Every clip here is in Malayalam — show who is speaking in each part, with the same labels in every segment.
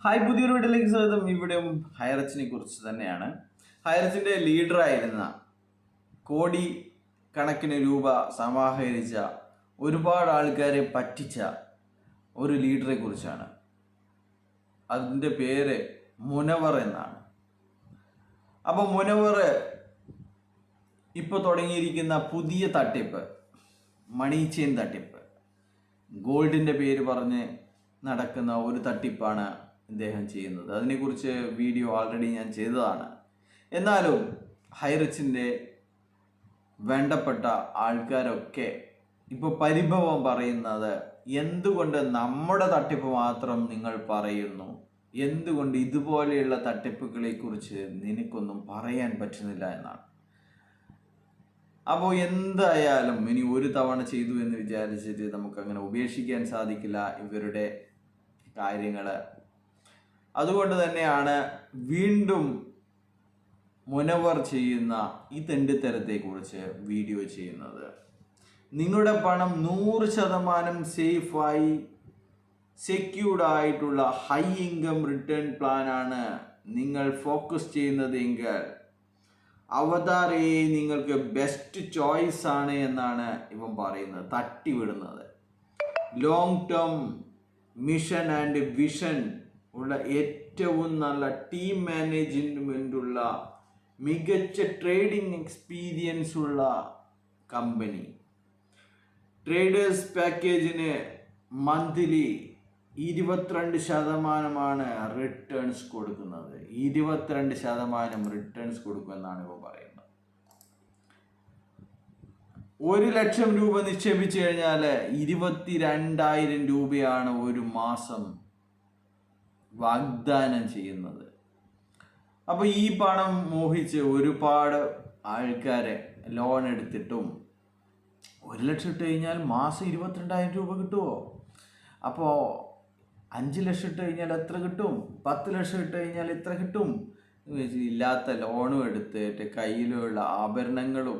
Speaker 1: ഹായ്, പുതിയൊരു വീട്ടിലേക്ക് സ്വാഗതം. ഇവിടെയും ഹൈറച്ചിനെ കുറിച്ച് തന്നെയാണ്. ഹൈറച്ചിന്റെ ലീഡറായിരുന്ന കോടി കണക്കിന് രൂപ സമാഹരിച്ച ഒരുപാട് ആൾക്കാരെ പറ്റിച്ച ഒരു ലീഡറെ കുറിച്ചാണ്. അതിൻ്റെ പേര് മുനവർ എന്നാണ്. അപ്പോൾ മുനവർ ഇപ്പോൾ തുടങ്ങിയിരിക്കുന്ന പുതിയ തട്ടിപ്പ്, മണി ചെയിൻ തട്ടിപ്പ്, ഗോൾഡിൻ്റെ പേര് പറഞ്ഞ് നടക്കുന്ന ഒരു തട്ടിപ്പാണ് ഇദ്ദേഹം ചെയ്യുന്നത്. അതിനെക്കുറിച്ച് വീഡിയോ ആൾറെഡി ഞാൻ ചെയ്തതാണ്. എന്നാലും ഹൈറിച്ചിൻ്റെ വേണ്ടപ്പെട്ട ആൾക്കാരൊക്കെ ഇപ്പോൾ പരിഭവം പറയുന്നത്, എന്തുകൊണ്ട് നമ്മുടെ തട്ടിപ്പ് മാത്രം നിങ്ങൾ പറയുന്നു, എന്തുകൊണ്ട് ഇതുപോലെയുള്ള തട്ടിപ്പുകളെ കുറിച്ച് നിനക്കൊന്നും പറയാൻ പറ്റുന്നില്ല എന്നാണ്. അപ്പോൾ എന്തായാലും ഇനി ഒരു തവണ ചെയ്തു എന്ന് വിചാരിച്ചിട്ട് നമുക്കങ്ങനെ ഉപേക്ഷിക്കാൻ സാധിക്കില്ല ഇവരുടെ കാര്യങ്ങൾ. അതുകൊണ്ട് തന്നെയാണ് വീണ്ടും മുനവർ ചെയ്യുന്ന ഈ തെണ്ടിത്തരത്തെക്കുറിച്ച് വീഡിയോ ചെയ്യുന്നത്. നിങ്ങളുടെ പണം 100% സേഫായി സെക്യൂർഡ് ആയിട്ടുള്ള ഹൈ ഇൻകം റിട്ടേൺ പ്ലാനാണ് നിങ്ങൾ ഫോക്കസ് ചെയ്യുന്നതെങ്കിൽ അവതാർ AI നിങ്ങൾക്ക് ബെസ്റ്റ് ചോയ്സ് ആണ് എന്നാണ് ഇവൻ പറയുന്നത്, തട്ടിവിടുന്നത്. Long term mission and vision ഉള്ള ഏറ്റവും നല്ല ടീം മാനേജ്മെൻ്റ് ഉള്ള മികച്ച ട്രേഡിംഗ് എക്സ്പീരിയൻസ് ഉള്ള കമ്പനി. ട്രേഡേഴ്സ് പാക്കേജിന് മന്ത്ലി 22% റിട്ടേൺസ് കൊടുക്കുന്നത്. 22% റിട്ടേൺസ് കൊടുക്കുമെന്നാണ് ഇവ പറയുന്നത്. 1 ലക്ഷം രൂപ നിക്ഷേപിച്ചു കഴിഞ്ഞാൽ 22,000 രൂപയാണ് ഒരു മാസം വാഗ്ദാനം ചെയ്യുന്നത്. അപ്പോൾ ഈ പണം മോഹിച്ച് ഒരുപാട് ആൾക്കാരെ ലോൺ എടുത്തിട്ടും 1 ലക്ഷം ഇട്ട് കഴിഞ്ഞാൽ മാസം 22,000 രൂപ കിട്ടുമോ? അപ്പോൾ 5 ലക്ഷം ഇട്ട് കഴിഞ്ഞാൽ എത്ര കിട്ടും? 10 ലക്ഷം ഇട്ട് കഴിഞ്ഞാൽ എത്ര കിട്ടും? ഇല്ലാത്ത ലോണും എടുത്തിട്ട് കയ്യിലുള്ള ആഭരണങ്ങളും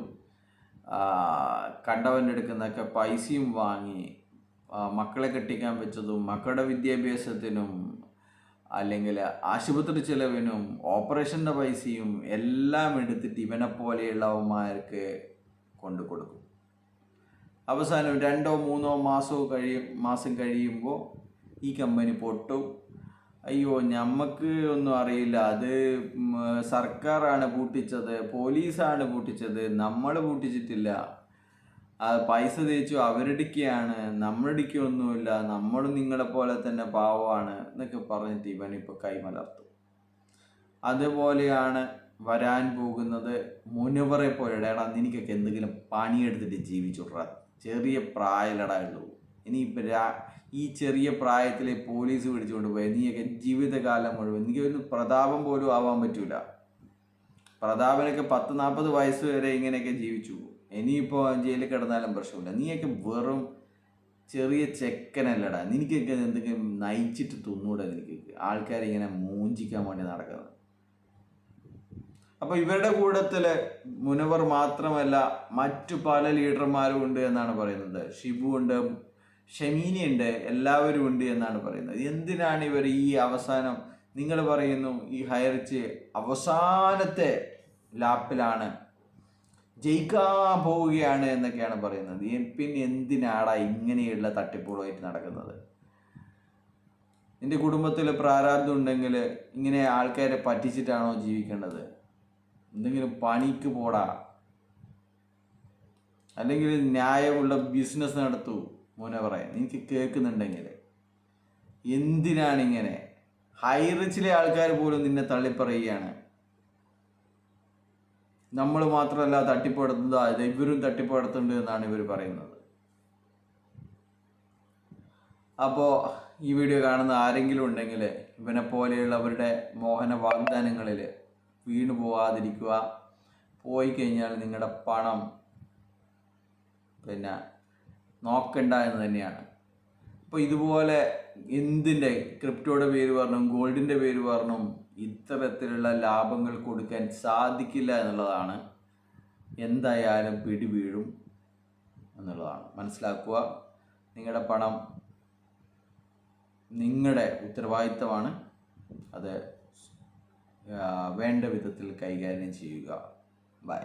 Speaker 1: കണ്ടവൻ്റെ എടുക്കുന്നതൊക്കെ പൈസയും വാങ്ങി മക്കളെ കെട്ടിക്കാൻ വെച്ചതും മക്കളുടെ വിദ്യാഭ്യാസത്തിനും അല്ലെങ്കിൽ ആശുപത്രി ചെലവിനും ഓപ്പറേഷൻ്റെ പൈസയും എല്ലാം എടുത്തിട്ട് ഇവനെ പോലെയുള്ളവന്മാർക്ക് കൊണ്ടു കൊടുക്കും. അവസാനം 2-3 മാസം കഴിയുമ്പോൾ ഈ കമ്പനി പൊട്ടും. അയ്യോ, നമുക്ക് ഒന്നും അറിയില്ല, അത് സർക്കാരാണ് പൂട്ടിച്ചത്, പോലീസാണ് പൂട്ടിച്ചത്, നമ്മൾ പൂട്ടിച്ചിട്ടില്ല, പൈസ തേച്ചു അവരുടെയൊക്കെയാണ്, നമ്മളുടെയൊക്കെ ഒന്നുമില്ല, നമ്മളും നിങ്ങളെപ്പോലെ തന്നെ പാവമാണ് എന്നൊക്കെ പറഞ്ഞിട്ട് ഇവനിപ്പോൾ കൈമലർത്തും. അതുപോലെയാണ് വരാൻ പോകുന്നത്. മുനവറെ പോലെ എടാ, നിനക്കൊക്കെ എന്തെങ്കിലും പണിയെടുത്തിട്ട് ജീവിച്ചുട്രാ, ചെറിയ പ്രായലടായുള്ളൂ. ഇനിയിപ്പോൾ ഈ ചെറിയ പ്രായത്തിലെ പോലീസ് പിടിച്ചുകൊണ്ട് പോയി നീയൊക്കെ ജീവിതകാലം മുഴുവൻ എനിക്കൊരു പ്രതാപം പോലും ആവാൻ പറ്റൂല. പ്രതാപനൊക്കെ 10-40 വയസ്സ് വരെ ഇങ്ങനെയൊക്കെ ജീവിച്ചു. ഇനിയിപ്പോൾ ജയിലിൽ കിടന്നാലും പ്രശ്നമില്ല. നീയൊക്കെ വെറും ചെറിയ ചെക്കനല്ലടാ, നിനക്കൊക്കെ എന്തെങ്കിലും നയിച്ചിട്ട് തിന്നൂടെ? നിനക്ക് ആൾക്കാരെ ഇങ്ങനെ മൂഞ്ചിക്കാൻ വേണ്ടി നടക്കുന്നത്. അപ്പോൾ ഇവരുടെ കൂട്ടത്തിൽ മുനവർ മാത്രമല്ല, മറ്റു പല ലീഡർമാരും ഉണ്ട് എന്നാണ് പറയുന്നത്. ഷിബു ഉണ്ട്, ഷമീനി ഉണ്ട്, എല്ലാവരും ഉണ്ട് എന്നാണ് പറയുന്നത്. എന്തിനാണ് ഇവർ ഈ അവസാനം, നിങ്ങൾ പറയുന്നു ഈ ഹൈറിച്ച് അവസാനത്തെ ലാപ്പിലാണ്, ജയിക്കാൻ പോവുകയാണ് എന്നൊക്കെയാണ് പറയുന്നത്. പിന്നെ എന്തിനാടാ ഇങ്ങനെയുള്ള തട്ടിപ്പുകളായിട്ട് നടക്കുന്നത്? നിന്റെ കുടുംബത്തിൽ പ്രാരാബ്ദം ഉണ്ടെങ്കിൽ ഇങ്ങനെ ആൾക്കാരെ പറ്റിച്ചിട്ടാണോ ജീവിക്കേണ്ടത്? എന്തെങ്കിലും പണിക്ക് പോടാ, അല്ലെങ്കിൽ ന്യായമുള്ള ബിസിനസ് നടത്തൂ. മുനവറെ, എനിക്ക് കേൾക്കുന്നുണ്ടെങ്കിൽ എന്തിനാണിങ്ങനെ? ഹൈറിച്ചിലെ ആൾക്കാർ പോലും നിന്നെ തള്ളിപ്പറയുകയാണ്. നമ്മൾ മാത്രമല്ല തട്ടിപ്പടുത്തുന്നത്, ഇവരും തട്ടിപ്പടുത്തുണ്ട് എന്നാണ് ഇവർ പറയുന്നത്. അപ്പോൾ ഈ വീഡിയോ കാണുന്ന ആരെങ്കിലും ഉണ്ടെങ്കിൽ ഇവനെ പോലെയുള്ളവരുടെ മോഹന വാഗ്ദാനങ്ങളിൽ വീണു പോവാതിരിക്കുക. പോയി കഴിഞ്ഞാൽ നിങ്ങളുടെ പണം പിന്നെ നോക്കണ്ട എന്ന് തന്നെയാണ്. അപ്പോൾ ഇതുപോലെ എന്തിൻ്റെ ക്രിപ്റ്റോയുടെ പേര് പറഞ്ഞും ഗോൾഡിൻ്റെ പേര് പറഞ്ഞും ഇത്തരത്തിലുള്ള ലാഭങ്ങൾ കൊടുക്കാൻ സാധിക്കില്ല എന്നുള്ളതാണ്. എന്തായാലും പിടി വീഴും എന്നുള്ളതാണ് മനസ്സിലാക്കുക. നിങ്ങളുടെ പണം നിങ്ങളുടെ ഉത്തരവാദിത്തമാണ്. അത് വേണ്ട വിധത്തിൽ കൈകാര്യം ചെയ്യുക. ബൈ.